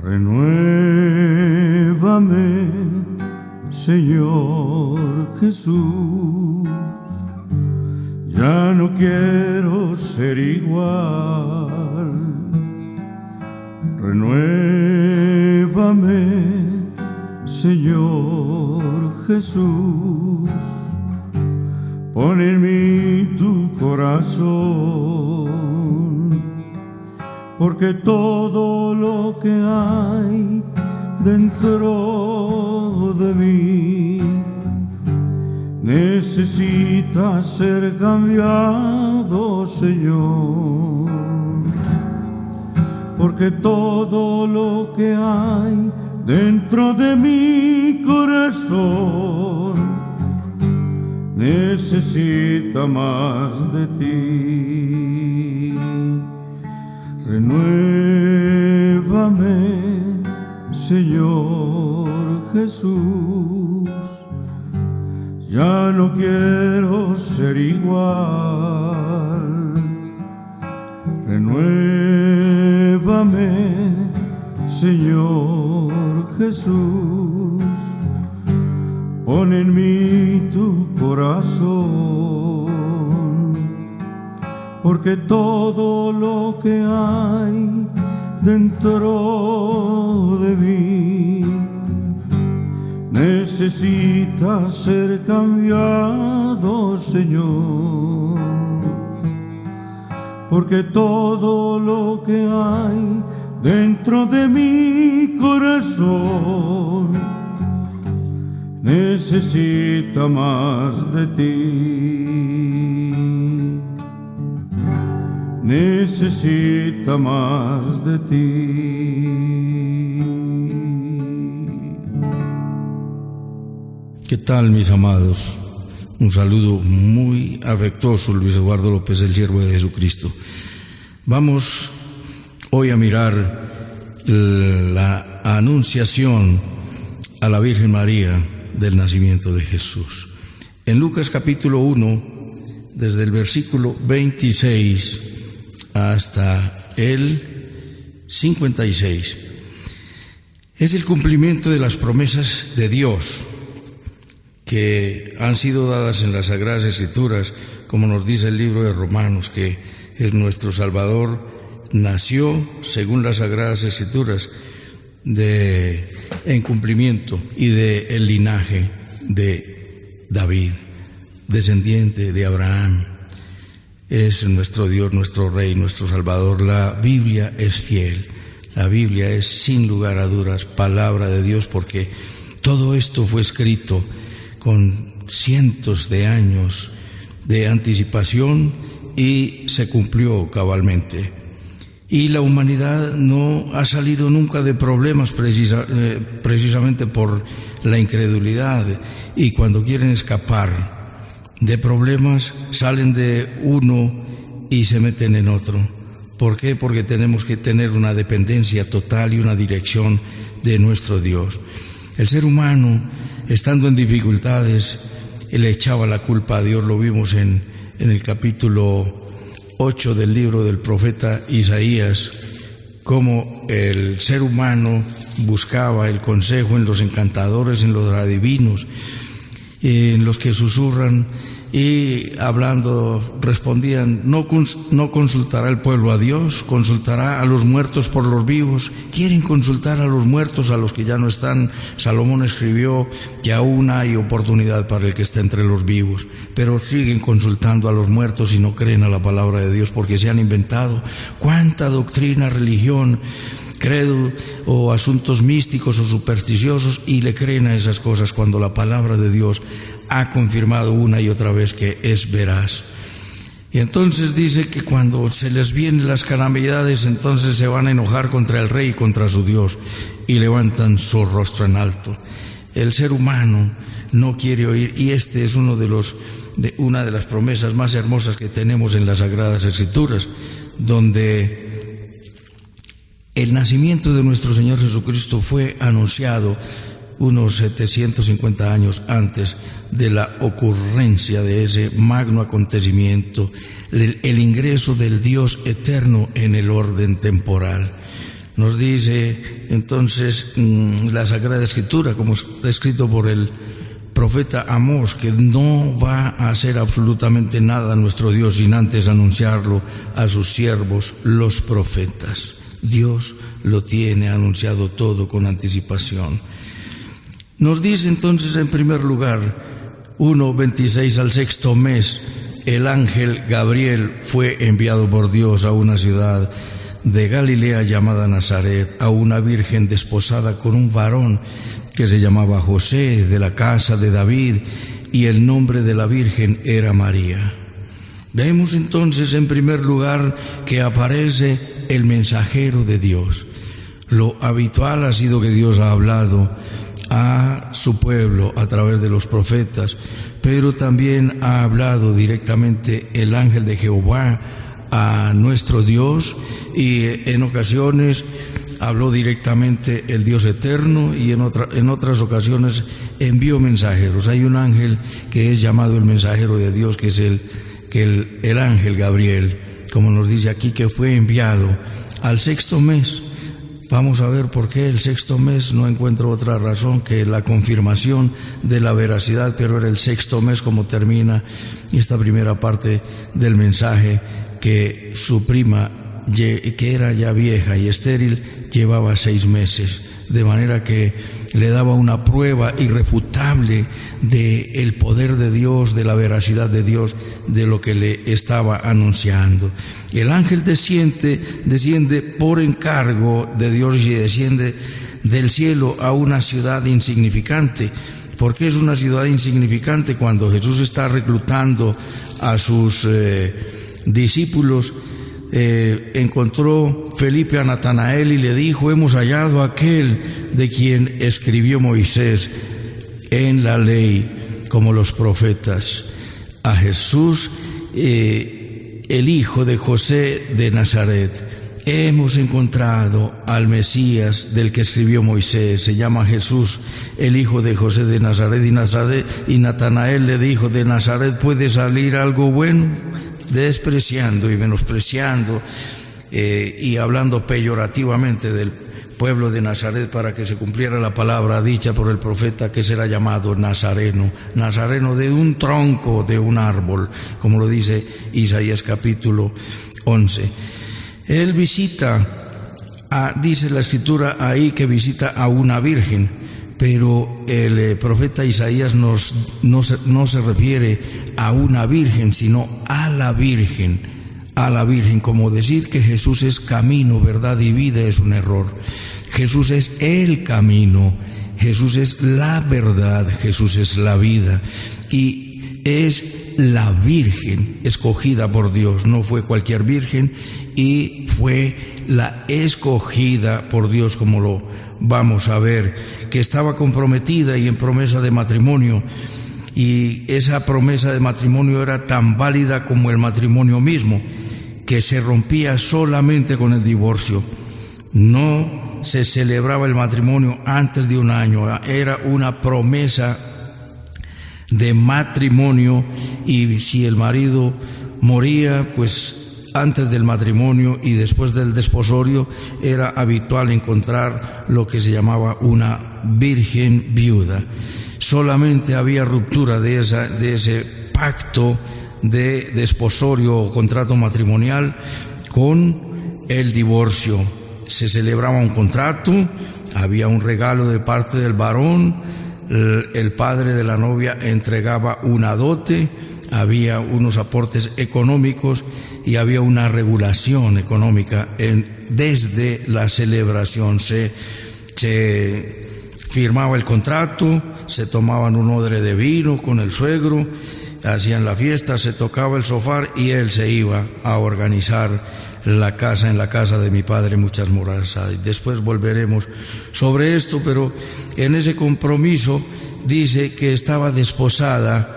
Renuévame, Señor Jesús, ya no quiero ser igual. Renuévame, Señor Jesús, pon en mí tu corazón, porque todo lo que hay dentro de mí necesita ser cambiado, Señor, porque todo lo que hay dentro de mi corazón necesita más de ti. Renuévame, Señor Jesús, ya no quiero ser igual. Renuévame, Señor Jesús, pon en mí tu corazón, porque todo lo que hay dentro de mí necesita ser cambiado, Señor, porque todo lo que hay dentro de mi corazón necesita más de ti, necesita más de ti. ¿Qué tal, mis amados? Un saludo muy afectuoso, Luis Eduardo López, el siervo de Jesucristo. Vamos hoy a mirar la anunciación a la Virgen María del nacimiento de Jesús. En Lucas capítulo 1, desde el versículo 26 hasta el 56, es el cumplimiento de las promesas de Dios que han sido dadas en las Sagradas Escrituras, como nos dice el libro de Romanos, que es nuestro Salvador nació, según las Sagradas Escrituras, en cumplimiento y del linaje de David, descendiente de Abraham. Es nuestro Dios, nuestro Rey, nuestro Salvador. La Biblia es fiel, la Biblia es sin lugar a dudas palabra de Dios, porque todo esto fue escrito con cientos de años de anticipación y se cumplió cabalmente. Y la humanidad no ha salido nunca de problemas precisamente por la incredulidad, y cuando quieren escapar de problemas salen de uno y se meten en otro. ¿Por qué? Porque tenemos que tener una dependencia total y una dirección de nuestro Dios. El ser humano, estando en dificultades, le echaba la culpa a Dios. Lo vimos en el capítulo 8 del libro del profeta Isaías, cómo el ser humano buscaba el consejo en los encantadores, en los adivinos, en los que susurran, y hablando respondían: no consultará el pueblo a Dios, consultará a los muertos por los vivos. Quieren consultar a los muertos, a los que ya no están. Salomón escribió que aún hay oportunidad para el que está entre los vivos, pero siguen consultando a los muertos y no creen a la palabra de Dios, porque se han inventado cuánta doctrina, religión, credo o asuntos místicos o supersticiosos, y le creen a esas cosas cuando la palabra de Dios ha confirmado una y otra vez que es veraz. Y entonces dice que cuando se les vienen las calamidades, entonces se van a enojar contra el rey y contra su Dios, y levantan su rostro en alto. El ser humano no quiere oír, y este es una de las promesas más hermosas que tenemos en las Sagradas Escrituras, donde el nacimiento de nuestro Señor Jesucristo fue anunciado unos 750 años antes de la ocurrencia de ese magno acontecimiento, el ingreso del Dios eterno en el orden temporal. Nos dice entonces la Sagrada Escritura, como está escrito por el profeta Amós, que no va a hacer absolutamente nada nuestro Dios sin antes anunciarlo a sus siervos, los profetas. Dios lo tiene anunciado todo con anticipación. Nos dice entonces en primer lugar, 1:26, al sexto mes, el ángel Gabriel fue enviado por Dios a una ciudad de Galilea llamada Nazaret, a una virgen desposada con un varón que se llamaba José, de la casa de David, y el nombre de la virgen era María. Vemos entonces en primer lugar que aparece el mensajero de Dios. Lo habitual ha sido que Dios ha hablado a su pueblo a través de los profetas, pero también ha hablado directamente el ángel de Jehová a nuestro Dios, y en ocasiones habló directamente el Dios eterno, y en otras ocasiones envió mensajeros. Hay un ángel que es llamado el mensajero de Dios, que es el ángel Gabriel, como nos dice aquí, que fue enviado al sexto mes. Vamos a ver por qué el sexto mes. No encuentro otra razón que la confirmación de la veracidad, pero era el sexto mes, como termina esta primera parte del mensaje, que su prima, que era ya vieja y estéril, llevaba 6 meses, de manera que le daba una prueba irrefutable del poder de Dios, de la veracidad de Dios, de lo que le estaba anunciando. El ángel desciende por encargo de Dios, y desciende del cielo a una ciudad insignificante. ¿Por qué es una ciudad insignificante? Cuando Jesús está reclutando a sus discípulos, encontró Felipe a Natanael y le dijo: hemos hallado a aquel de quien escribió Moisés en la ley como los profetas, a Jesús, el hijo de José de Nazaret. Hemos encontrado al Mesías del que escribió Moisés, se llama Jesús, el hijo de José de Nazaret. Y Natanael le dijo: ¿de Nazaret puede salir algo bueno? Despreciando y menospreciando y hablando peyorativamente del pueblo de Nazaret, para que se cumpliera la palabra dicha por el profeta, que será llamado Nazareno, Nazareno de un tronco de un árbol, como lo dice Isaías capítulo 11. Él visita, dice la escritura ahí que visita a una virgen, pero el profeta Isaías no se refiere a una virgen, sino a la virgen, como decir que Jesús es camino, verdad y vida es un error. Jesús es el camino, Jesús es la verdad, Jesús es la vida, y es la virgen escogida por Dios. No fue cualquier virgen, y fue la escogida por Dios, como lo vamos a ver, que estaba comprometida y en promesa de matrimonio, y esa promesa de matrimonio era tan válida como el matrimonio mismo, que se rompía solamente con el divorcio. No se celebraba el matrimonio antes de un año, era una promesa de matrimonio, y si el marido moría, pues antes del matrimonio y después del desposorio, era habitual encontrar lo que se llamaba una virgen viuda. Solamente había ruptura de ese pacto de desposorio o contrato matrimonial con el divorcio. Se celebraba un contrato, había un regalo de parte del varón, el padre de la novia entregaba una dote, había unos aportes económicos y había una regulación económica desde la celebración. Se firmaba el contrato, se tomaban un odre de vino con el suegro, hacían la fiesta, se tocaba el shofar y él se iba a organizar la casa. En la casa de mi padre muchas moradas hay. Después volveremos sobre esto, pero en ese compromiso dice que estaba desposada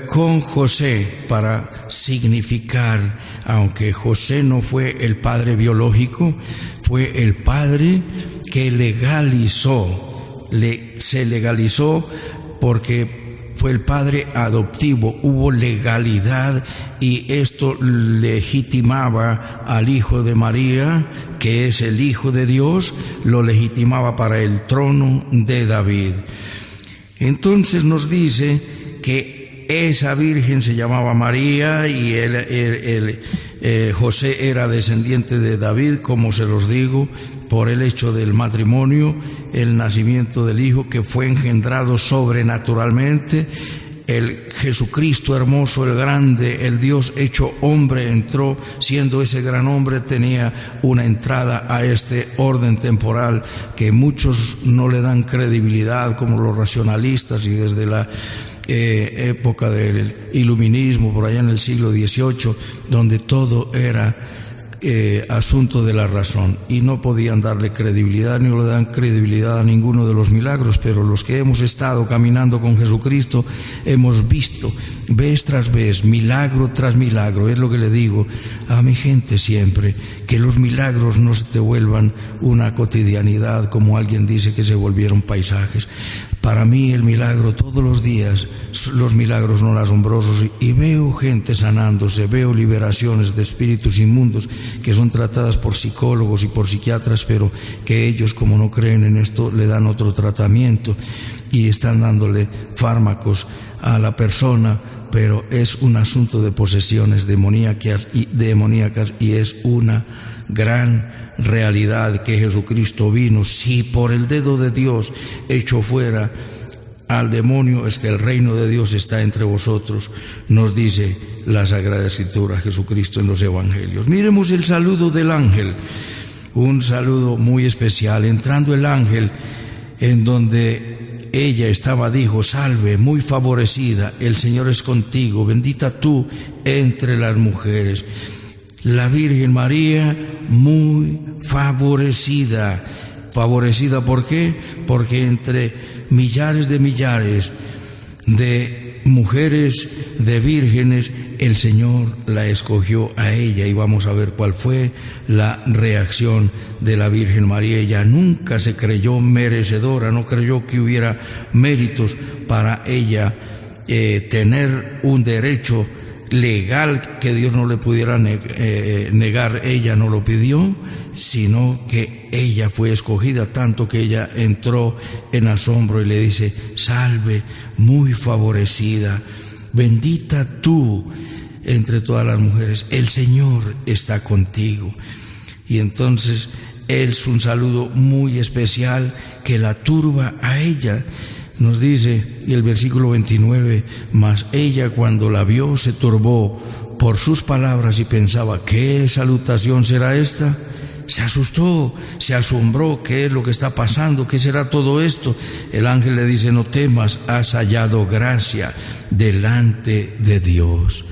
con José, para significar, aunque José no fue el padre biológico, fue el padre que se legalizó, porque fue el padre adoptivo, hubo legalidad y esto legitimaba al hijo de María, que es el Hijo de Dios, lo legitimaba para el trono de David. Entonces nos dice que esa virgen se llamaba María y José era descendiente de David, como se los digo, por el hecho del matrimonio, el nacimiento del Hijo que fue engendrado sobrenaturalmente. El Jesucristo hermoso, el grande, el Dios hecho hombre, entró, siendo ese gran hombre, tenía una entrada a este orden temporal que muchos no le dan credibilidad, como los racionalistas, y desde la época del iluminismo, por allá en el siglo XVIII, donde todo era asunto de la razón y no podían darle credibilidad, ni le dan credibilidad a ninguno de los milagros. Pero los que hemos estado caminando con Jesucristo hemos visto vez tras vez, milagro tras milagro. Es lo que le digo a mi gente siempre, que los milagros no se te vuelvan una cotidianidad, como alguien dice que se volvieron paisajes. Para mí el milagro todos los días, los milagros no asombrosos, y veo gente sanándose, veo liberaciones de espíritus inmundos que son tratadas por psicólogos y por psiquiatras, pero que ellos, como no creen en esto, le dan otro tratamiento y están dándole fármacos a la persona, pero es un asunto de posesiones demoníacas y es una gran realidad que Jesucristo vino. Si por el dedo de Dios echó fuera al demonio, es que el reino de Dios está entre vosotros, nos dice la Sagrada Escritura, Jesucristo en los Evangelios. Miremos el saludo del ángel, un saludo muy especial. Entrando el ángel en donde ella estaba, dijo: salve, muy favorecida, el Señor es contigo, bendita tú entre las mujeres. La Virgen María, muy favorecida. ¿Favorecida por qué? Porque entre millares de mujeres, de vírgenes, el Señor la escogió a ella, y vamos a ver cuál fue la reacción de la Virgen María. Ella nunca se creyó merecedora, no creyó que hubiera méritos para ella tener un derecho legal que Dios no le pudiera negar. Ella no lo pidió, sino que ella fue escogida, tanto que ella entró en asombro y le dice: salve, muy favorecida, bendita tú entre todas las mujeres, el Señor está contigo. Y entonces es un saludo muy especial que la turba a ella. Nos dice, y el versículo 29, mas ella cuando la vio se turbó por sus palabras y pensaba: ¿qué salutación será esta? Se asustó, se asombró. ¿Qué es lo que está pasando? ¿Qué será todo esto? El ángel le dice: no temas, has hallado gracia delante de Dios.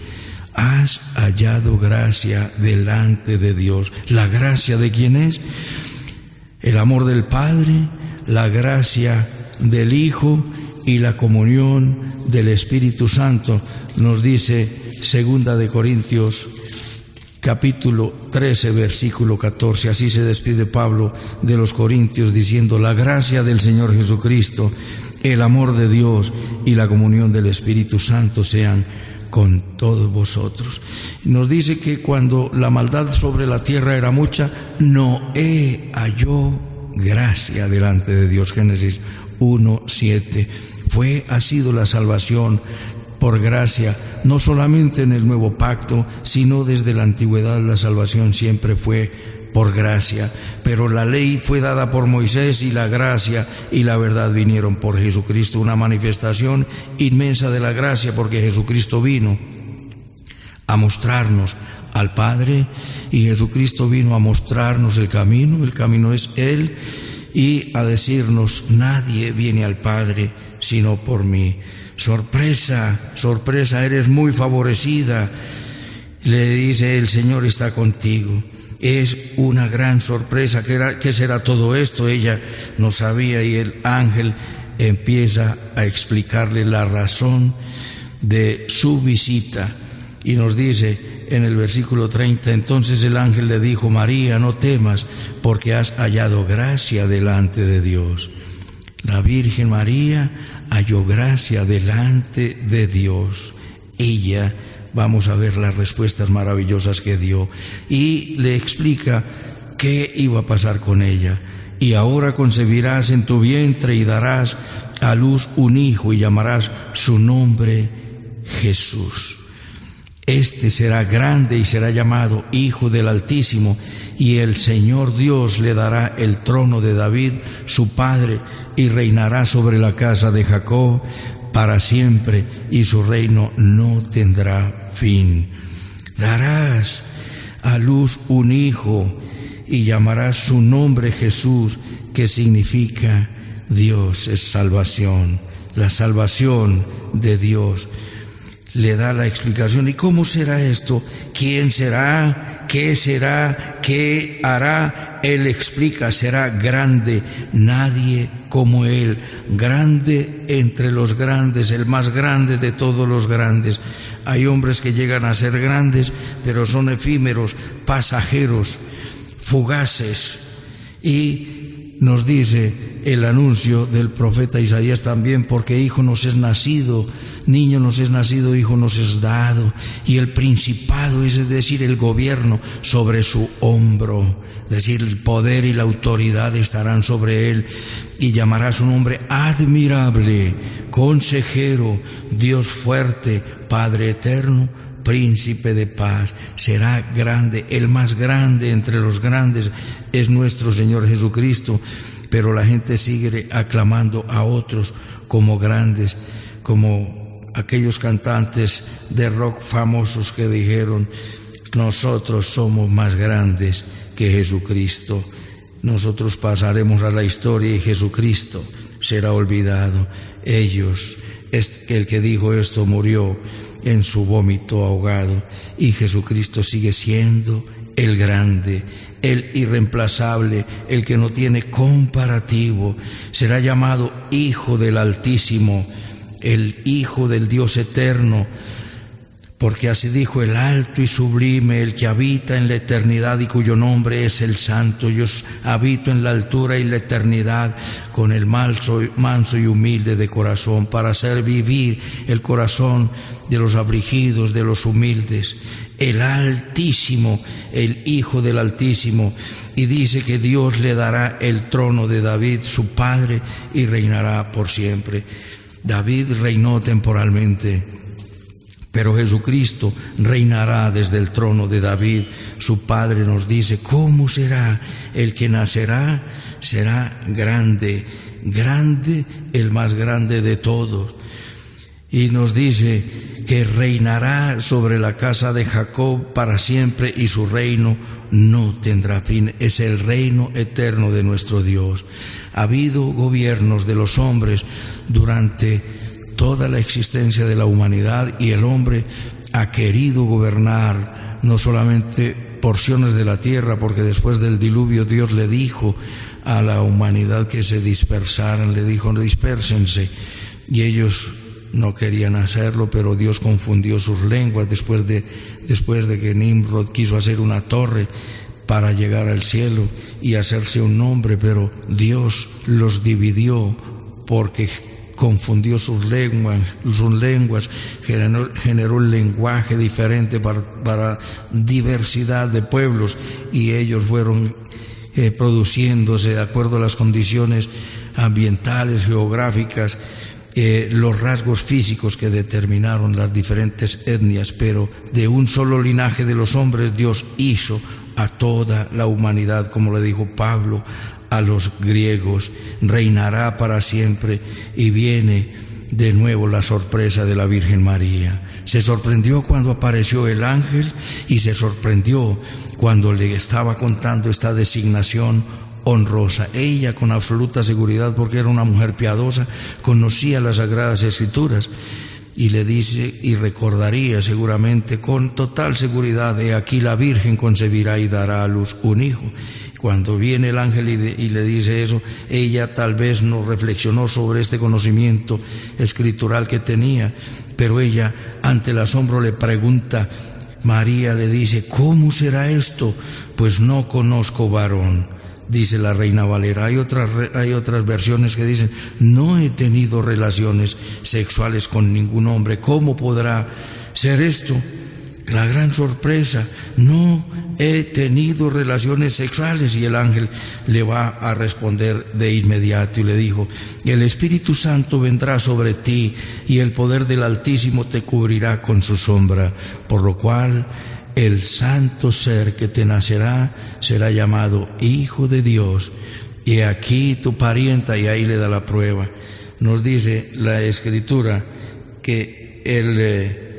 Has hallado gracia delante de Dios. ¿La gracia de quién es? El amor del Padre, la gracia del Hijo y la comunión del Espíritu Santo. Nos dice 2 de Corintios capítulo 13 versículo 14, así se despide Pablo de los Corintios diciendo: la gracia del Señor Jesucristo, el amor de Dios y la comunión del Espíritu Santo sean con todos vosotros. Nos dice que cuando la maldad sobre la tierra era mucha, Noé halló gracia delante de Dios. Génesis 1:7. Ha sido la salvación por gracia, no solamente en el nuevo pacto, sino desde la antigüedad. La salvación siempre fue por gracia, pero la ley fue dada por Moisés y la gracia y la verdad vinieron por Jesucristo, una manifestación inmensa de la gracia, porque Jesucristo vino a mostrarnos al Padre y Jesucristo vino a mostrarnos el camino es Él, y a decirnos: nadie viene al Padre sino por mí. Sorpresa, sorpresa, eres muy favorecida. Le dice: el Señor está contigo. Es una gran sorpresa. ¿Qué será todo esto? Ella no sabía, y el ángel empieza a explicarle la razón de su visita. Y nos dice en el versículo 30, entonces el ángel le dijo: María, no temas, porque has hallado gracia delante de Dios. La Virgen María halló gracia delante de Dios. Ella, vamos a ver las respuestas maravillosas que dio, y le explica qué iba a pasar con ella. Y ahora concebirás en tu vientre y darás a luz un hijo y llamarás su nombre Jesús. Este será grande y será llamado Hijo del Altísimo, y el Señor Dios le dará el trono de David, su padre, y reinará sobre la casa de Jacob para siempre, y su reino no tendrá fin. Darás a luz un hijo y llamarás su nombre Jesús, que significa Dios es salvación, la salvación de Dios. Le da la explicación. ¿Y cómo será esto? ¿Quién será? ¿Qué será? ¿Qué hará? Él explica, será grande, nadie como Él, grande entre los grandes, el más grande de todos los grandes. Hay hombres que llegan a ser grandes, pero son efímeros, pasajeros, fugaces. Y nos dice el anuncio del profeta Isaías también, porque hijo nos es nacido, niño nos es nacido, hijo nos es dado, y el principado, es decir, el gobierno, sobre su hombro, es decir, el poder y la autoridad estarán sobre él, y llamará su nombre admirable, consejero, Dios fuerte, Padre eterno, Príncipe de paz. Será grande, el más grande entre los grandes es nuestro Señor Jesucristo, pero la gente sigue aclamando a otros como grandes, como aquellos cantantes de rock famosos que dijeron: nosotros somos más grandes que Jesucristo. Nosotros pasaremos a la historia y Jesucristo será olvidado. Ellos, el que dijo esto murió en su vómito ahogado, y Jesucristo sigue siendo el grande, el irreemplazable, el que no tiene comparativo. Será llamado Hijo del Altísimo, el Hijo del Dios eterno, porque así dijo el alto y sublime, el que habita en la eternidad y cuyo nombre es el Santo. Yo habito en la altura y la eternidad, con el manso y humilde de corazón, para hacer vivir el corazón de los afligidos, de los humildes. El Altísimo, el Hijo del Altísimo. Y dice que Dios le dará el trono de David, su padre, y reinará por siempre. David reinó temporalmente, pero Jesucristo reinará desde el trono de David, su padre. Nos dice cómo será el que nacerá. Será grande, grande, el más grande de todos. Y nos dice que reinará sobre la casa de Jacob para siempre, y su reino no tendrá fin. Es el reino eterno de nuestro Dios. Ha habido gobiernos de los hombres durante toda la existencia de la humanidad, y el hombre ha querido gobernar no solamente porciones de la tierra, porque después del diluvio Dios le dijo a la humanidad que se dispersaran, le dijo: dispérsense, y ellos no querían hacerlo, pero Dios confundió sus lenguas después de que Nimrod quiso hacer una torre para llegar al cielo y hacerse un nombre, pero Dios los dividió porque confundió sus lenguas, generó un lenguaje diferente para diversidad de pueblos, y ellos fueron produciéndose de acuerdo a las condiciones ambientales, geográficas, los rasgos físicos que determinaron las diferentes etnias. Pero de un solo linaje de los hombres Dios hizo a toda la humanidad, como le dijo Pablo a los griegos. Reinará para siempre, y viene de nuevo la sorpresa de la Virgen María. Se sorprendió cuando apareció el ángel, y se sorprendió cuando le estaba contando esta designación honrosa. Ella, con absoluta seguridad, porque era una mujer piadosa, conocía las Sagradas Escrituras, y le dice, y recordaría seguramente con total seguridad: he aquí la Virgen concebirá y dará a luz un hijo. Cuando viene el ángel y le dice eso, ella tal vez no reflexionó sobre este conocimiento escritural que tenía, pero ella, ante el asombro, le pregunta. María le dice: ¿cómo será esto? Pues no conozco varón. dice la Reina Valera. Hay otras versiones que dicen: no he tenido relaciones sexuales con ningún hombre. ¿Cómo podrá ser esto? La gran sorpresa: no he tenido relaciones sexuales. Y el ángel le va a responder de inmediato y le dijo: el Espíritu Santo vendrá sobre ti y el poder del Altísimo te cubrirá con su sombra, por lo cual el santo ser que te nacerá será llamado Hijo de Dios. Y aquí tu parienta, y ahí le da la prueba. Nos dice la Escritura que el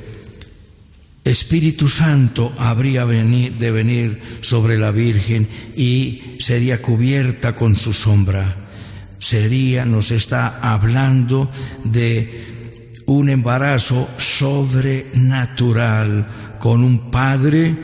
Espíritu Santo habría de venir sobre la Virgen y sería cubierta con su sombra. Nos está hablando de un embarazo sobrenatural con un Padre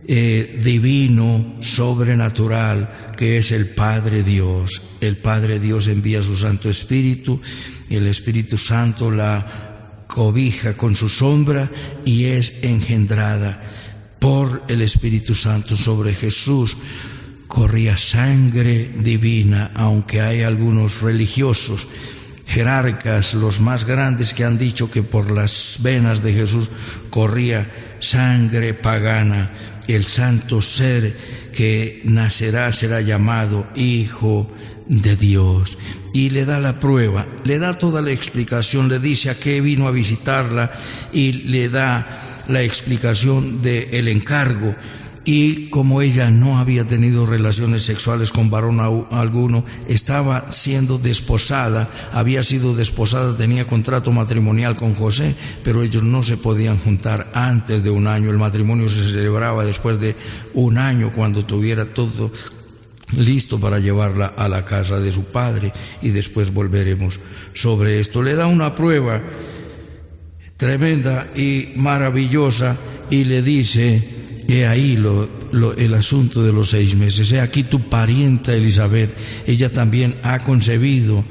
divino, sobrenatural, que es el Padre Dios. El Padre Dios envía su Santo Espíritu, y el Espíritu Santo la cobija con su sombra y es engendrada por el Espíritu Santo. Sobre Jesús corría sangre divina, aunque hay algunos religiosos, jerarcas, los más grandes, que han dicho que por las venas de Jesús corría sangre pagana. El santo ser que nacerá será llamado Hijo de Dios. Y le da la prueba, le da toda la explicación, le dice a qué vino a visitarla y le da la explicación del encargo. Y como ella no había tenido relaciones sexuales con varón alguno, estaba siendo desposada, había sido desposada, tenía contrato matrimonial con José, pero ellos no se podían juntar antes de un año. El matrimonio se celebraba después de un año, cuando tuviera todo listo para llevarla a la casa de su padre, y después volveremos sobre esto. Le da una prueba tremenda y maravillosa y le dice: he ahí el asunto de los 6 meses. He aquí tu parienta Elizabeth, ella también ha concebido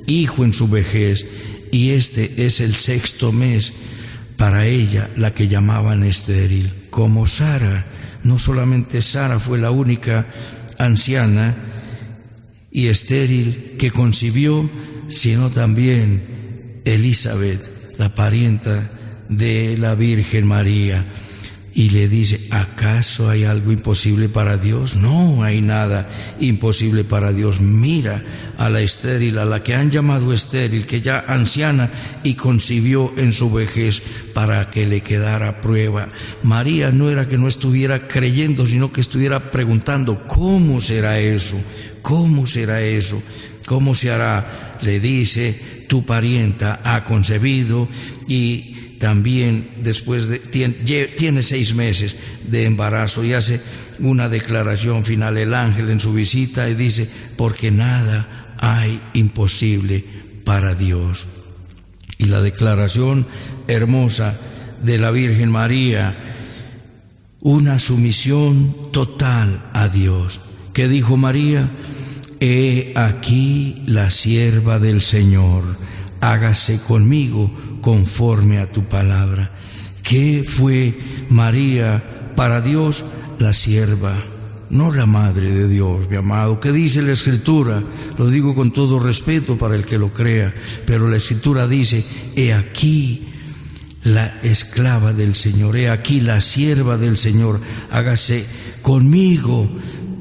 hijo en su vejez, y este es el 6º mes para ella, la que llamaban estéril. Como Sara, no solamente Sara fue la única anciana y estéril que concibió, sino también Elizabeth, la parienta de la Virgen María. Y le dice: ¿acaso hay algo imposible para Dios? No hay nada imposible para Dios. Mira a la estéril, a la que han llamado estéril, que ya anciana y concibió en su vejez, para que le quedara prueba. María no era que no estuviera creyendo, sino que estuviera preguntando: ¿cómo será eso? ¿Cómo será eso? ¿Cómo se hará? Le dice: tu parienta ha concebido, y también después tiene 6 meses de embarazo, y hace una declaración final el ángel en su visita y dice: porque nada hay imposible para Dios. Y la declaración hermosa de la Virgen María, una sumisión total a Dios. ¿Qué dijo María? He aquí la sierva del Señor, hágase conmigo conforme a tu palabra. ¿Qué fue María para Dios? La sierva, no la madre de Dios, mi amado. ¿Qué dice la Escritura? Lo digo con todo respeto para el que lo crea, pero la Escritura dice: he aquí la esclava del Señor, he aquí la sierva del Señor, hágase conmigo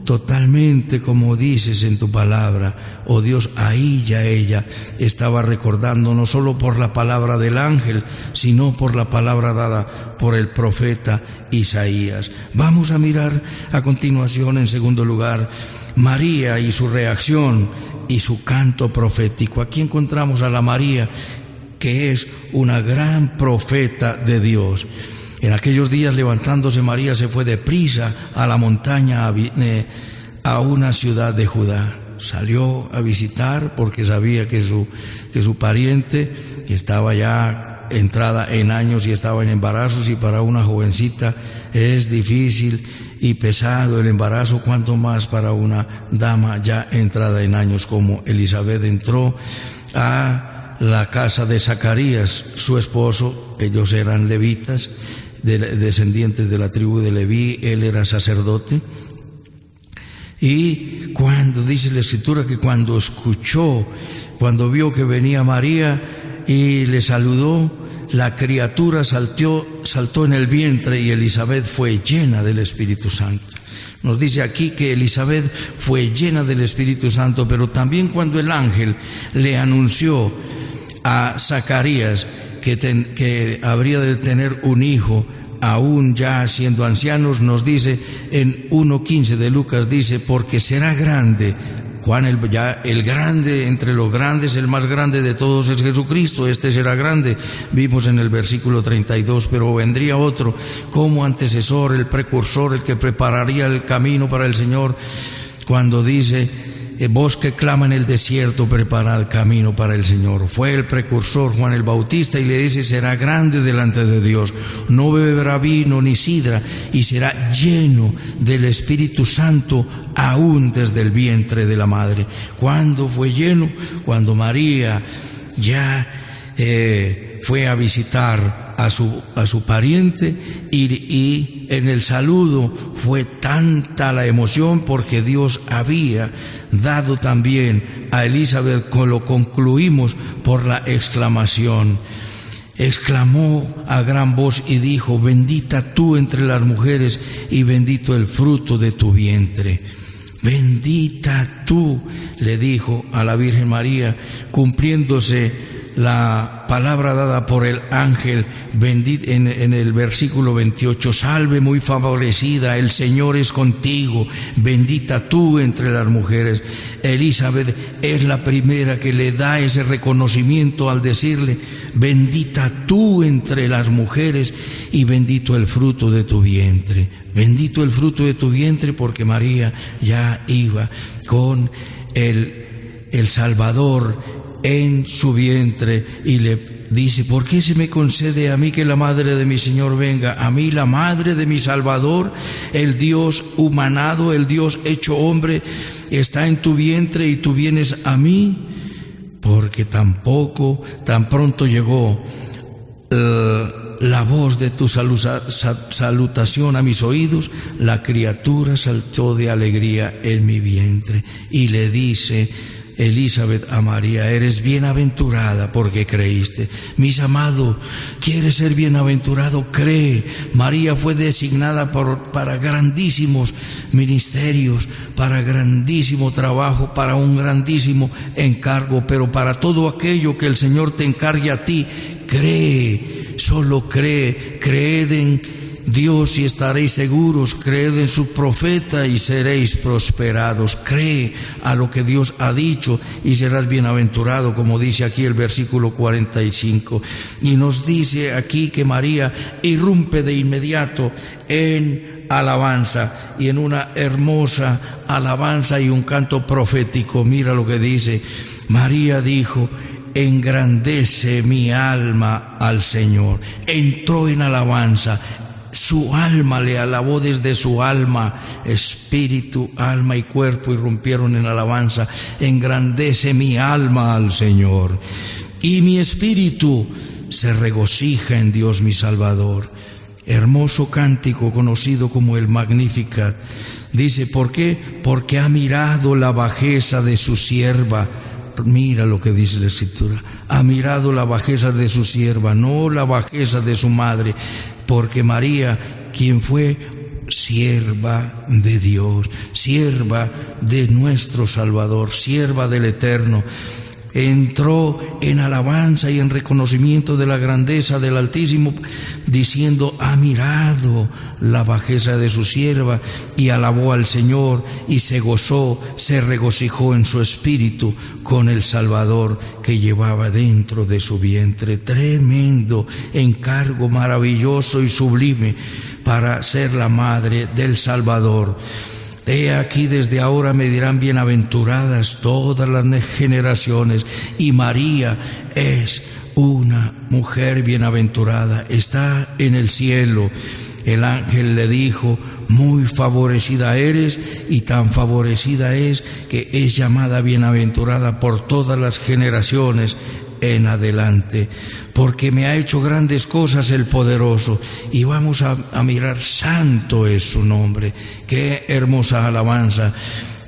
totalmente como dices en tu palabra. Oh Dios, ahí ya ella estaba recordando, no solo por la palabra del ángel, sino por la palabra dada por el profeta Isaías. Vamos a mirar a continuación, en segundo lugar, María y su reacción y su canto profético. Aquí encontramos a la María, que es una gran profeta de Dios. En aquellos días, levantándose María, se fue deprisa a la montaña, a una ciudad de Judá. Salió a visitar porque sabía que su pariente estaba ya entrada en años y estaba en embarazos, y para una jovencita es difícil y pesado el embarazo, cuanto más para una dama ya entrada en años como Elizabeth. Entró a la casa de Zacarías, su esposo. Ellos eran levitas, descendientes de la tribu de Leví. Él era sacerdote, Y cuando dice la Escritura que cuando vio que venía María y le saludó, la criatura saltó en el vientre y Elizabeth fue llena del Espíritu Santo. Nos dice aquí que Elizabeth fue llena del Espíritu Santo, pero también cuando el ángel le anunció a Zacarías que habría de tener un hijo, aún ya siendo ancianos, nos dice en 1:15 de Lucas, dice, porque será grande. Juan, el grande entre los grandes, el más grande de todos es Jesucristo, este será grande. Vimos en el versículo 32, pero vendría otro como antecesor, el precursor, el que prepararía el camino para el Señor, cuando dice, vos que clama en el desierto, preparad camino para el Señor. Fue el precursor, Juan el Bautista, y le dice, será grande delante de Dios, no beberá vino ni sidra, y será lleno del Espíritu Santo aún desde el vientre de la madre. ¿Cuándo fue lleno? Cuando María ya fue a visitar a su pariente, y en el saludo fue tanta la emoción porque Dios había dado también a Elizabeth, lo concluimos por la exclamación. Exclamó a gran voz y dijo, bendita tú entre las mujeres y bendito el fruto de tu vientre. Bendita tú, le dijo a la Virgen María, cumpliéndose la palabra dada por el ángel en el versículo 28, salve muy favorecida, el Señor es contigo, bendita tú entre las mujeres. Elizabeth es la primera que le da ese reconocimiento al decirle, bendita tú entre las mujeres y bendito el fruto de tu vientre. Bendito el fruto de tu vientre, porque María ya iba con el Salvador en su vientre, y le dice, ¿por qué se me concede a mí que la madre de mi Señor venga? A mí, la madre de mi Salvador, el Dios humanado, el Dios hecho hombre, está en tu vientre y tú vienes a mí. Porque tan pronto llegó la voz de tu salutación a mis oídos, la criatura saltó de alegría en mi vientre. Y le dice Elizabeth a María, eres bienaventurada porque creíste. Mis amados, ¿quieres ser bienaventurado? Cree. María fue designada para grandísimos ministerios, para grandísimo trabajo, para un grandísimo encargo, pero para todo aquello que el Señor te encargue a ti, cree, solo cree. Creed en Dios y estaréis seguros, creed en su profeta y seréis prosperados. Cree a lo que Dios ha dicho y serás bienaventurado, como dice aquí el versículo 45. Y nos dice aquí que María irrumpe de inmediato en alabanza, y en una hermosa alabanza y un canto profético. Mira lo que dice. María dijo, engrandece mi alma al Señor. Entró en alabanza. Su alma le alabó, desde su alma, espíritu, alma y cuerpo irrumpieron en alabanza. Engrandece mi alma al Señor, y mi espíritu se regocija en Dios mi Salvador. Hermoso cántico conocido como el Magnificat. Dice, ¿por qué? Porque ha mirado la bajeza de su sierva. Mira lo que dice la Escritura. Ha mirado la bajeza de su sierva, no la bajeza de su madre. Porque María, quien fue sierva de Dios, sierva de nuestro Salvador, sierva del Eterno, entró en alabanza y en reconocimiento de la grandeza del Altísimo, diciendo, ha mirado la bajeza de su sierva, y alabó al Señor, y se gozó, se regocijó en su espíritu con el Salvador que llevaba dentro de su vientre. Tremendo encargo, maravilloso y sublime para ser la madre del Salvador. He aquí, desde ahora me dirán bienaventuradas todas las generaciones. Y María es una mujer bienaventurada, está en el cielo. El ángel le dijo, muy favorecida eres, y tan favorecida es que es llamada bienaventurada por todas las generaciones en adelante, porque me ha hecho grandes cosas el poderoso. Y vamos a mirar, santo es su nombre. Qué hermosa alabanza.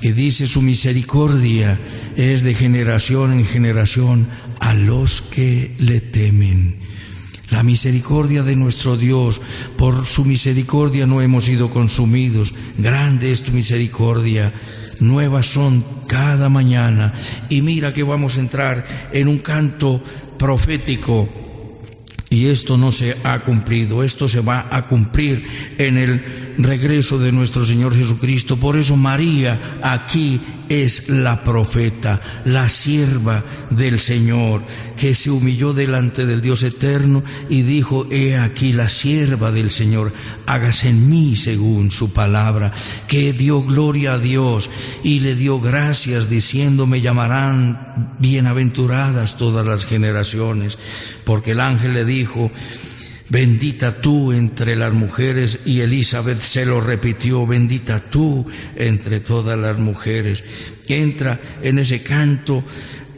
Y dice: su misericordia es de generación en generación a los que le temen. La misericordia de nuestro Dios, por su misericordia no hemos sido consumidos. Grande es tu misericordia, nuevas son cada mañana. Y mira que vamos a entrar en un canto profético, y esto no se ha cumplido, esto se va a cumplir en el regreso de nuestro Señor Jesucristo. Por eso María aquí es la profeta, la sierva del Señor, que se humilló delante del Dios eterno y dijo: he aquí la sierva del Señor, hágase en mí según su palabra, que dio gloria a Dios y le dio gracias, diciendo: me llamarán bienaventuradas todas las generaciones, porque el ángel le dijo: bendita tú entre las mujeres, y Elizabeth se lo repitió: bendita tú entre todas las mujeres. Entra en ese canto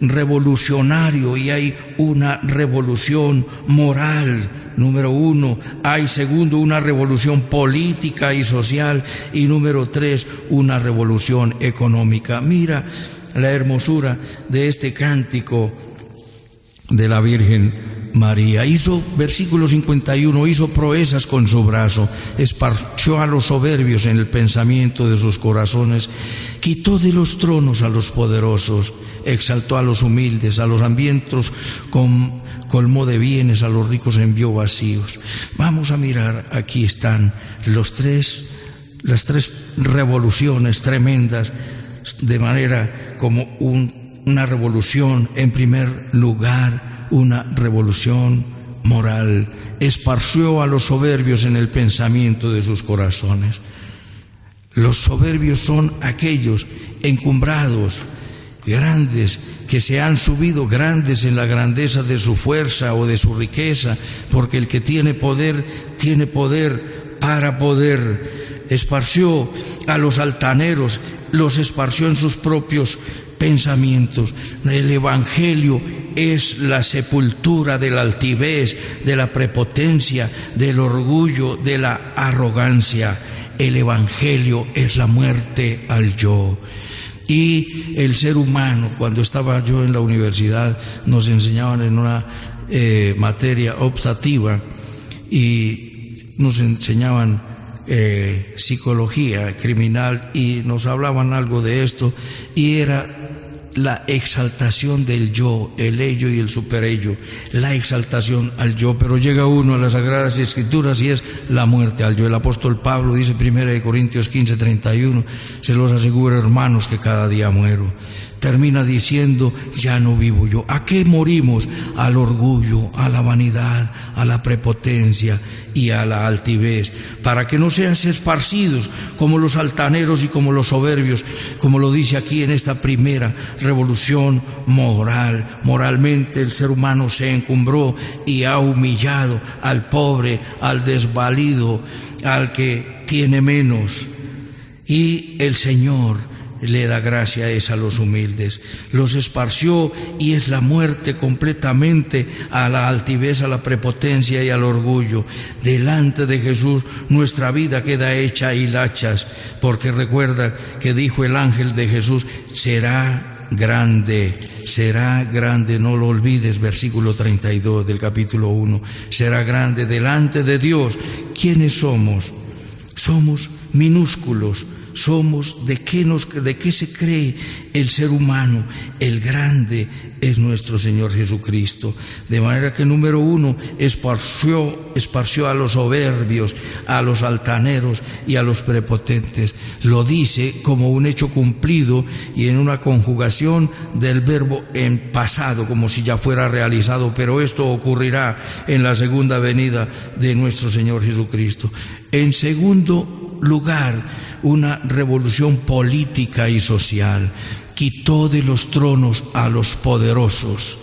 revolucionario, y hay una revolución moral. Número 1, hay segundo una revolución política y social, y número 3, una revolución económica. Mira la hermosura de este cántico de la Virgen María. Versículo 51, hizo proezas con su brazo, esparció a los soberbios en el pensamiento de sus corazones, quitó de los tronos a los poderosos, exaltó a los humildes, a los hambrientos colmó de bienes, a los ricos envió vacíos. Vamos a mirar, aquí están las tres revoluciones tremendas, de manera como una revolución. En primer lugar, una revolución moral. Esparció a los soberbios en el pensamiento de sus corazones. Los soberbios son aquellos encumbrados, grandes, que se han subido grandes en la grandeza de su fuerza o de su riqueza, porque el que tiene poder para poder. Esparció a los altaneros, los esparció en sus propios pensamientos. El Evangelio es la sepultura de la altivez, de la prepotencia, del orgullo, de la arrogancia. El Evangelio es la muerte al yo. Y el ser humano, cuando estaba yo en la universidad, nos enseñaban en una materia optativa, y nos enseñaban psicología criminal, y nos hablaban algo de esto, y era la exaltación del yo, el ello y el superello, la exaltación al yo. Pero llega uno a las Sagradas Escrituras y es la muerte al yo. El apóstol Pablo dice, 1 Corintios 15:31, se los aseguro, hermanos, que cada día muero. Termina diciendo, ya no vivo yo. ¿A qué morimos? Al orgullo, a la vanidad, a la prepotencia y a la altivez, para que no seas esparcidos como los altaneros y como los soberbios, como lo dice aquí en esta primera revolución moral. Moralmente el ser humano se encumbró y ha humillado al pobre, al desvalido, al que tiene menos, y el Señor le da gracia a los humildes. Los esparció, y es la muerte completamente a la altivez, a la prepotencia y al orgullo. Delante de Jesús nuestra vida queda hecha hilachas, porque recuerda que dijo el ángel de Jesús, será grande, no lo olvides, versículo 32 del capítulo 1, será grande delante de Dios. ¿Quiénes somos? Somos minúsculos. Somos ¿de qué se cree el ser humano? El grande es nuestro Señor Jesucristo. De manera que, número 1, esparció a los soberbios, a los altaneros y a los prepotentes. Lo dice como un hecho cumplido y en una conjugación del verbo en pasado, como si ya fuera realizado, pero esto ocurrirá en la segunda venida de nuestro Señor Jesucristo. En segundo lugar, una revolución política y social. Quitó de los tronos a los poderosos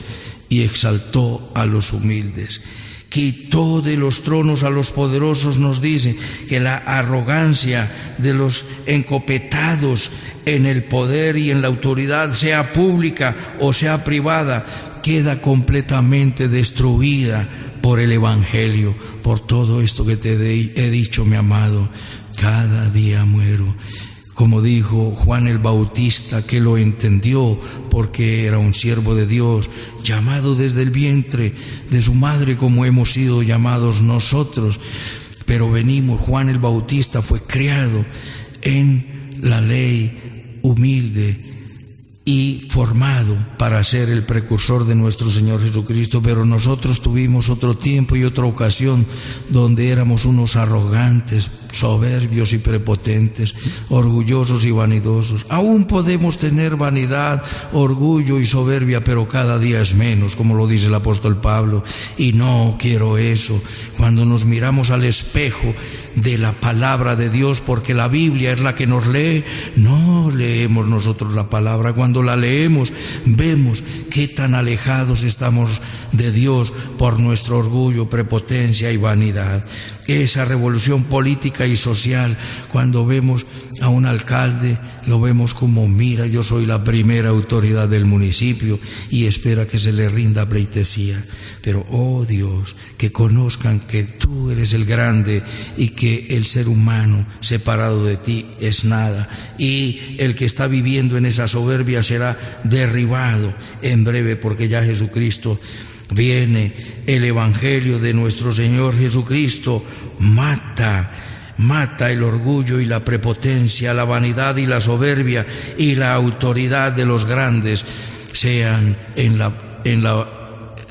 y exaltó a los humildes. Quitó de los tronos a los poderosos, nos dice que la arrogancia de los encopetados en el poder y en la autoridad, sea pública o sea privada, queda completamente destruida por el Evangelio. Por todo esto que te he dicho, mi amado, cada día muero. Como dijo Juan el Bautista, que lo entendió porque era un siervo de Dios, llamado desde el vientre de su madre como hemos sido llamados nosotros. Pero venimos, Juan el Bautista fue criado en la ley humilde y formado para ser el precursor de nuestro Señor Jesucristo, pero nosotros tuvimos otro tiempo y otra ocasión donde éramos unos arrogantes, soberbios y prepotentes, orgullosos y vanidosos. Aún podemos tener vanidad, orgullo y soberbia, pero cada día es menos, como lo dice el apóstol Pablo, y no quiero eso. Cuando nos miramos al espejo de la palabra de Dios, porque la Biblia es la que nos lee, no leemos nosotros la palabra. Cuando la leemos, vemos qué tan alejados estamos de Dios por nuestro orgullo, prepotencia y vanidad. Esa revolución política y social, cuando vemos a un alcalde, lo vemos como: mira, yo soy la primera autoridad del municipio, y espera que se le rinda pleitesía. Pero, oh Dios, que conozcan que tú eres el grande y que el ser humano separado de ti es nada, y el que está viviendo en esa soberbia será derribado en breve, porque ya Jesucristo viene. El Evangelio de nuestro Señor Jesucristo mata el orgullo y la prepotencia, la vanidad y la soberbia y la autoridad de los grandes, sean en la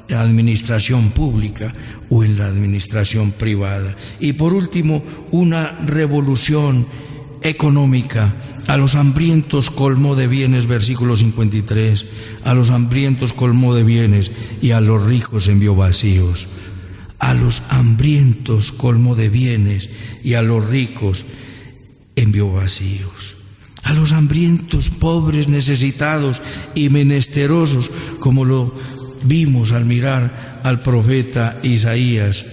administración pública o en la administración privada. Y por último, una revolución económica. A los hambrientos colmó de bienes, versículo 53, a los hambrientos colmó de bienes y a los ricos envió vacíos. A los hambrientos colmó de bienes y a los ricos envió vacíos. A los hambrientos, pobres, necesitados y menesterosos, como lo vimos al mirar al profeta Isaías.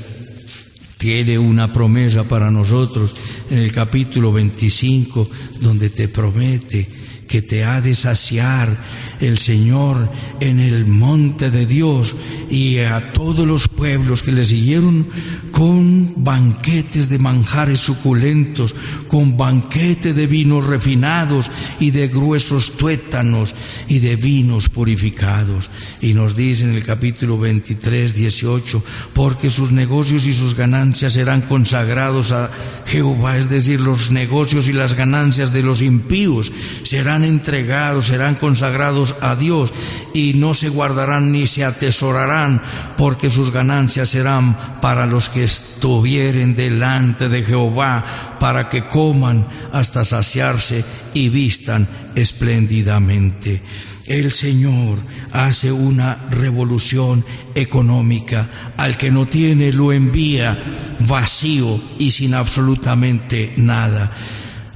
Tiene una promesa para nosotros en el capítulo 25, donde te promete que te ha de saciar el Señor en el monte de Dios, y a todos los pueblos que le siguieron con banquetes de manjares suculentos, con banquete de vinos refinados y de gruesos tuétanos y de vinos purificados. Y nos dice en el capítulo 23, 18, porque sus negocios y sus ganancias serán consagrados a Jehová, es decir, los negocios y las ganancias de los impíos serán entregados, serán consagrados a Dios, y no se guardarán ni se atesorarán, porque sus ganancias serán para los que estuvieren delante de Jehová, para que coman hasta saciarse y vistan espléndidamente. El Señor hace una revolución económica. Al que no tiene lo envía vacío y sin absolutamente nada.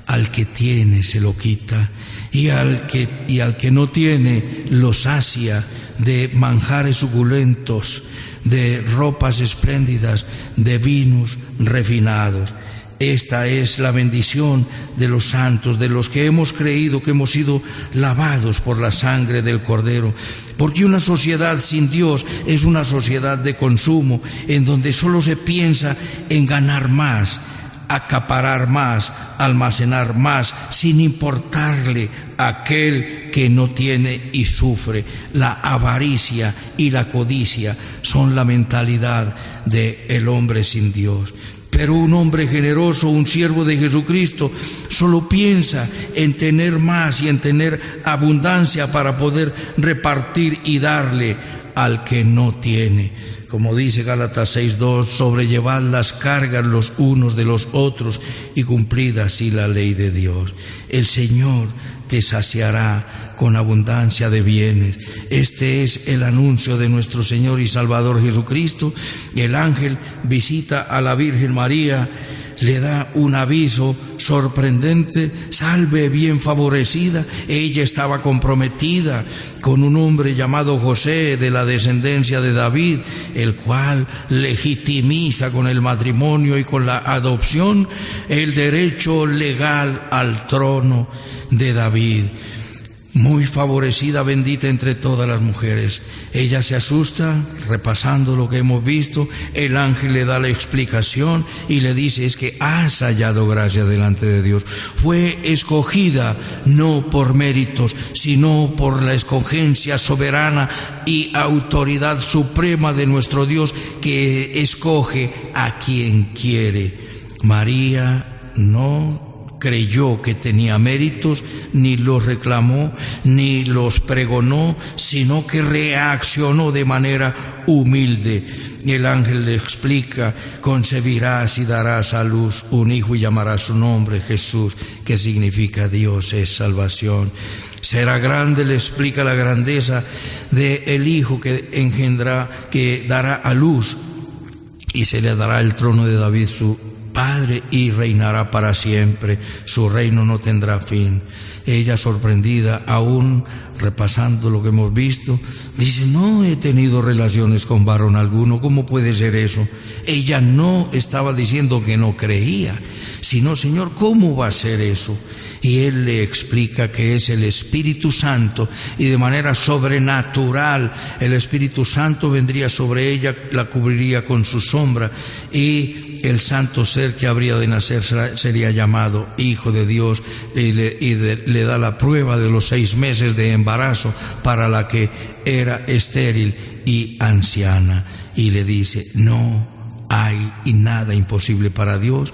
Al que tiene se lo quita, y al que no tiene lo sacia de manjares suculentos, de ropas espléndidas, de vinos refinados. Esta es la bendición de los santos, de los que hemos creído que hemos sido lavados por la sangre del Cordero. Porque una sociedad sin Dios es una sociedad de consumo, en donde solo se piensa en ganar más, acaparar más, almacenar más, sin importarle a aquel que no tiene y sufre. La avaricia y la codicia son la mentalidad del hombre sin Dios. Pero un hombre generoso, un siervo de Jesucristo, solo piensa en tener más y en tener abundancia para poder repartir y darle al que no tiene. Como dice Gálatas 6:2, sobrellevad las cargas los unos de los otros y cumplid así la ley de Dios. El Señor te saciará con abundancia de bienes. Este es el anuncio de nuestro Señor y Salvador Jesucristo. El ángel visita a la Virgen María, le da un aviso sorprendente: salve bien favorecida. Ella estaba comprometida con un hombre llamado José, de la descendencia de David, el cual legitimiza con el matrimonio y con la adopción el derecho legal al trono de David. muy favorecida, bendita entre todas las mujeres. Ella se asusta, repasando lo que hemos visto. El ángel le da la explicación y le dice: es que has hallado gracia delante de Dios. Fue escogida no por méritos, sino por la escogencia soberana y autoridad suprema de nuestro Dios, que escoge a quien quiere. María no creyó que tenía méritos, ni los reclamó, ni los pregonó, sino que reaccionó de manera humilde. Y el ángel le explica: concebirás y darás a luz un hijo y llamarás su nombre Jesús, que significa Dios es salvación. Será grande, le explica la grandeza del hijo que engendrá, que dará a luz, y se le dará el trono de David su Padre, y reinará para siempre. Su reino no tendrá fin. Ella, sorprendida, aún repasando lo que hemos visto, dice: no he tenido relaciones con varón alguno. ¿Cómo puede ser eso? Ella no estaba diciendo que no creía, sino: Señor, ¿cómo va a ser eso? Y él le explica que es el Espíritu Santo, y de manera sobrenatural el Espíritu Santo vendría sobre ella, la cubriría con su sombra, y el santo ser que habría de nacer sería llamado Hijo de Dios, y le da la prueba de los 6 meses de embarazo para la que era estéril y anciana, y le dice: no hay nada imposible para Dios.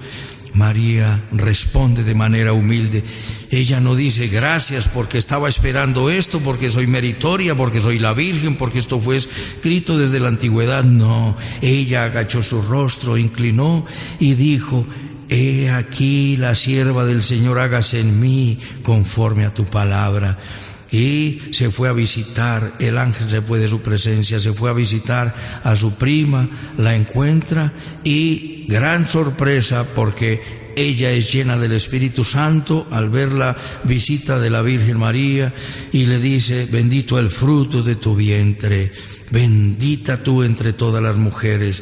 María responde de manera humilde. Ella no dice: gracias porque estaba esperando esto, porque soy meritoria, porque soy la Virgen, porque esto fue escrito desde la antigüedad. No, ella agachó su rostro, inclinó y dijo: he aquí la sierva del Señor, hágase en mí conforme a tu palabra. Y se fue a visitar, el ángel se fue de su presencia, se fue a visitar a su prima, la encuentra, y gran sorpresa, porque ella es llena del Espíritu Santo al ver la visita de la Virgen María, y le dice: bendito el fruto de tu vientre, bendita tú entre todas las mujeres.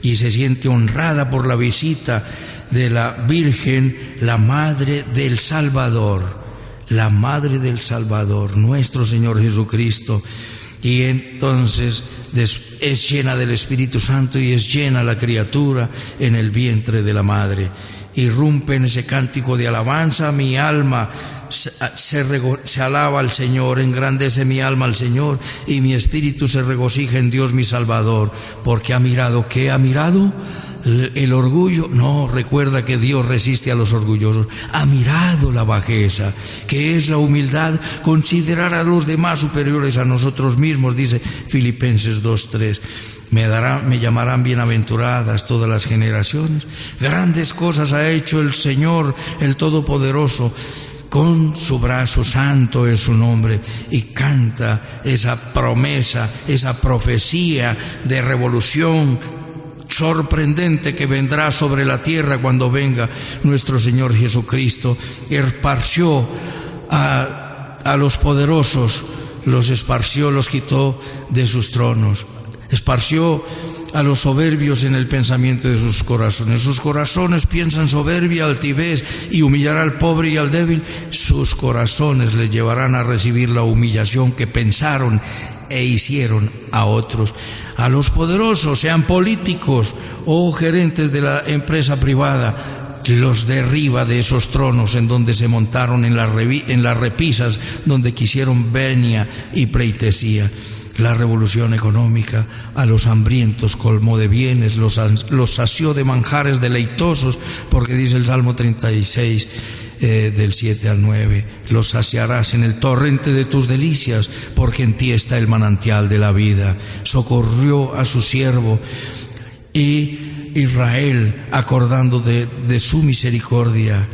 Y se siente honrada por la visita de la Virgen, la Madre del Salvador. La Madre del Salvador, nuestro Señor Jesucristo. Y entonces es llena del Espíritu Santo, y es llena la criatura en el vientre de la Madre. Irrumpe en ese cántico de alabanza: mi alma se alaba al Señor, engrandece mi alma al Señor, y mi espíritu se regocija en Dios mi Salvador, porque ha mirado. ¿Qué ha mirado? El orgullo. No, recuerda que Dios resiste a los orgullosos. Ha mirado la bajeza, que es la humildad, considerar a los demás superiores a nosotros mismos, dice Filipenses 2:3. Me llamarán bienaventuradas todas las generaciones. Grandes cosas ha hecho el Señor, el Todopoderoso. Con su brazo santo es su nombre, y canta esa promesa, esa profecía de revolución sorprendente que vendrá sobre la tierra cuando venga nuestro Señor Jesucristo. Esparció a los poderosos, los esparció, los quitó de sus tronos. Esparció a los soberbios en el pensamiento de sus corazones. Sus corazones piensan soberbia, altivez, y humillar al pobre y al débil. Sus corazones les llevarán a recibir la humillación que pensaron e hicieron a otros. A los poderosos, sean políticos o gerentes de la empresa privada, los derriba de esos tronos en donde se montaron, en las repisas donde quisieron venia y pleitesía. La revolución económica a los hambrientos colmó de bienes, los sació de manjares deleitosos, porque dice el Salmo 36, del 7 al 9, los saciarás en el torrente de tus delicias, porque en ti está el manantial de la vida. Socorrió a su siervo, y Israel, acordando de su misericordia,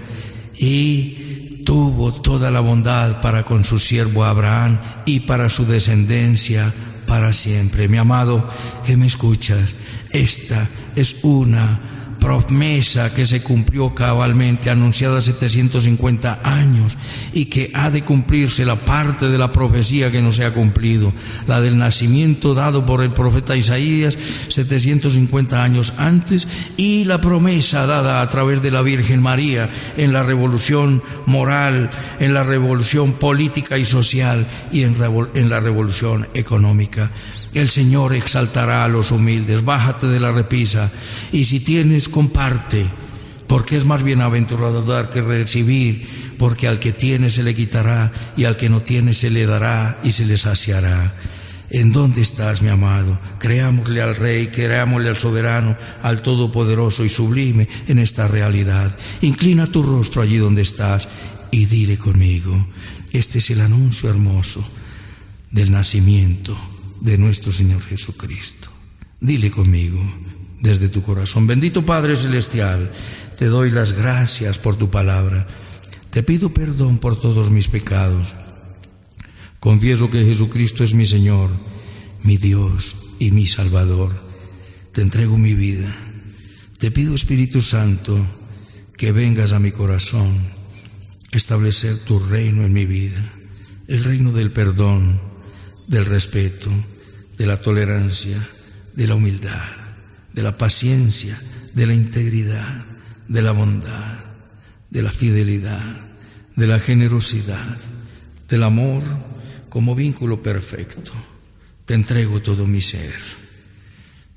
y tuvo toda la bondad para con su siervo Abraham y para su descendencia para siempre. Mi amado, que me escuchas, esta es una promesa que se cumplió cabalmente, anunciada 750 años, y que ha de cumplirse la parte de la profecía que no se ha cumplido, la del nacimiento dado por el profeta Isaías 750 años antes, y la promesa dada a través de la Virgen María en la revolución moral, en la revolución política y social, y en la revolución económica. El Señor exaltará a los humildes. Bájate de la repisa, y si tienes, comparte, porque es más bienaventurado dar que recibir, porque al que tiene se le quitará, y al que no tiene se le dará y se le saciará. ¿En dónde estás, mi amado? Creámosle al Rey, creámosle al Soberano, al Todopoderoso y Sublime en esta realidad. Inclina tu rostro allí donde estás y dile conmigo: este es el anuncio hermoso del nacimiento de nuestro Señor Jesucristo. Dile conmigo desde tu corazón: bendito Padre Celestial, te doy las gracias por tu palabra. Te pido perdón por todos mis pecados. Confieso que Jesucristo es mi Señor, mi Dios y mi Salvador. Te entrego mi vida. Te pido, Espíritu Santo, que vengas a mi corazón, establecer tu reino en mi vida, el reino del perdón, del respeto, de la tolerancia, de la humildad, de la paciencia, de la integridad, de la bondad, de la fidelidad, de la generosidad, del amor como vínculo perfecto. Te entrego todo mi ser,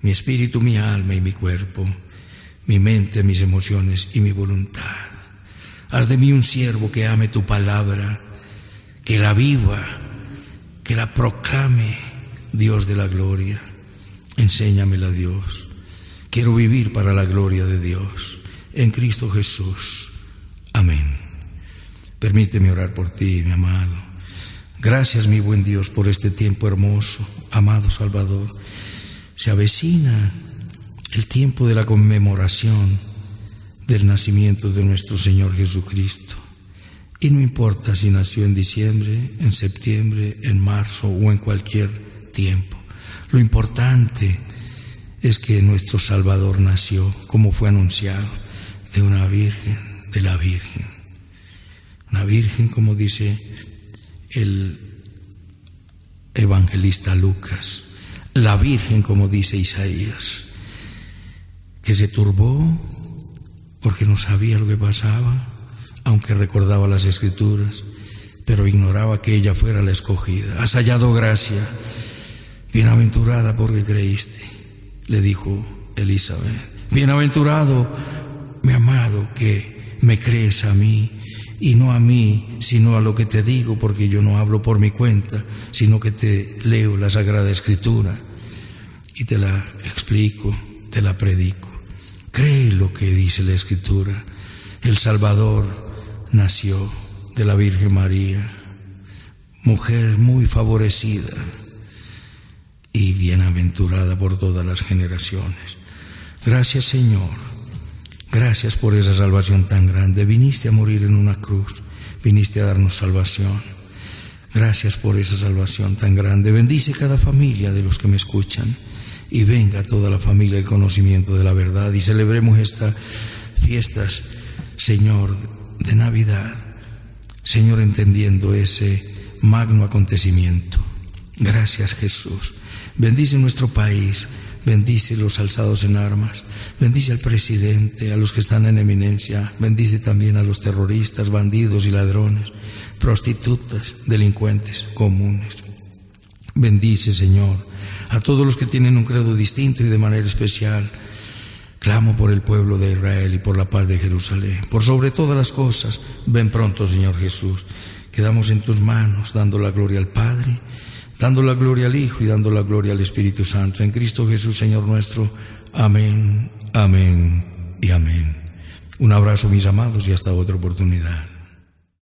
mi espíritu, mi alma y mi cuerpo, mi mente, mis emociones y mi voluntad. Haz de mí un siervo que ame tu palabra, que la viva, que la proclame, Dios de la gloria. Enséñamela, Dios. Quiero vivir para la gloria de Dios, en Cristo Jesús. Amén. Permíteme orar por ti, mi amado. Gracias, mi buen Dios, por este tiempo hermoso, amado Salvador. Se avecina el tiempo de la conmemoración del nacimiento de nuestro Señor Jesucristo. Y no importa si nació en diciembre, en septiembre, en marzo o en cualquier tiempo. Lo importante es que nuestro Salvador nació, como fue anunciado, de una virgen, de la Virgen. Una virgen, como dice el evangelista Lucas. La Virgen, como dice Isaías, que se turbó porque no sabía lo que pasaba, aunque recordaba las Escrituras, pero ignoraba que ella fuera la escogida. Has hallado gracia, bienaventurada porque creíste, le dijo Elizabeth. Bienaventurado, mi amado, que me crees a mí, y no a mí, sino a lo que te digo, porque yo no hablo por mi cuenta, sino que te leo la Sagrada Escritura y te la explico, te la predico. Cree lo que dice la Escritura. El Salvador nació de la Virgen María, mujer muy favorecida y bienaventurada por todas las generaciones. Gracias, Señor. Gracias por esa salvación tan grande. Viniste a morir en una cruz, viniste a darnos salvación. Gracias por esa salvación tan grande. Bendice cada familia de los que me escuchan, y venga toda la familia el conocimiento de la verdad, y celebremos estas fiestas, Señor, de Navidad, Señor, entendiendo ese magno acontecimiento. Gracias, Jesús. Bendice nuestro país, bendice los alzados en armas, bendice al presidente, a los que están en eminencia, bendice también a los terroristas, bandidos y ladrones, prostitutas, delincuentes comunes. Bendice, Señor, a todos los que tienen un credo distinto, y de manera especial clamo por el pueblo de Israel y por la paz de Jerusalén. Por sobre todas las cosas, ven pronto, Señor Jesús. Quedamos en tus manos, dando la gloria al Padre, dando la gloria al Hijo y dando la gloria al Espíritu Santo. En Cristo Jesús, Señor nuestro. Amén, amén y amén. Un abrazo, mis amados, y hasta otra oportunidad.